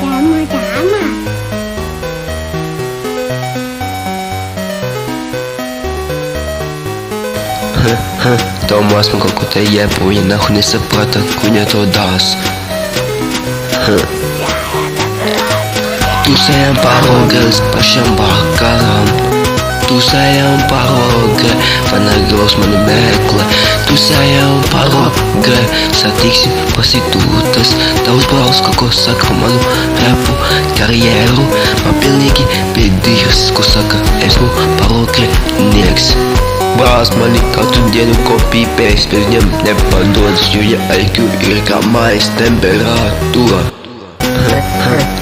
Drama. Томас, мы какую-то ебу, и нахуй не сопрата, куня то даст. Tu sayang parogas, pasyang bakaram. Tu sayang paroga, fanagos manimekla. Tu sayang paroga, satiksi prostitutas. Taus braus kokosak romano, rapu, karieru. Papelniki, pedirs, kosaka, esmu, paroga, next. Брас, мани, каждый день копи-пейст. Без нем не подойдешь, я IQ и камайс, температура.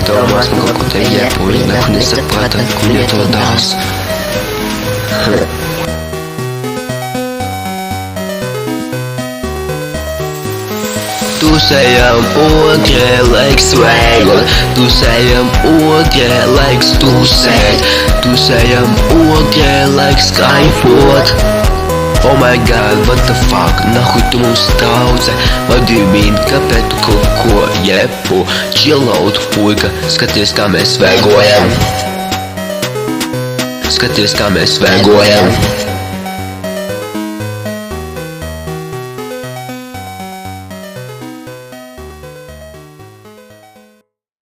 Томас, мы какой-то ебу, и нахуй не сопрата, куня то даст. Tu sayang order like swagger. Tu sayang order like Stussed. Tu sayang order like Skyford. Oh my god, what the fuck, нахуй ты устался? What do you mean, капет коко, епо. Chill out, puika, skaties kā mēs svēgojam. Skaties kā mēs svēgojam.